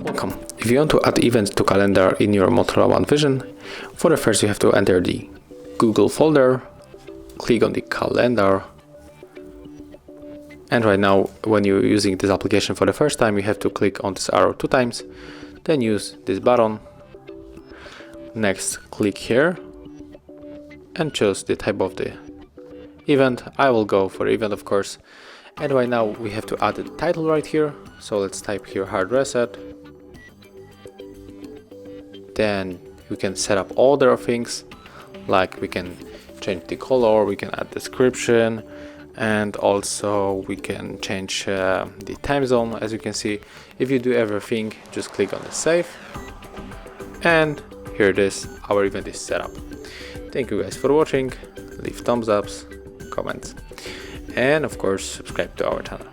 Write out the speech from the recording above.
Welcome. If you want to add events to calendar in your Motorola One Vision, for the first you have to enter the Google folder, click on the calendar, and right now when you're using this application for the first time, you have to click on this arrow 2 times, then use this button. Next, click here and choose the type of the event. I will go for event, of course. And right now we have to add the title right here. So let's type here hard reset. Then we can set up other things, like we can change the color, we can add description, and also we can change the time zone. As you can see, if you do everything, just click on the save, and here it is, our event is set up. Thank you guys for watching. Leave thumbs ups, comments, and of course subscribe to our channel.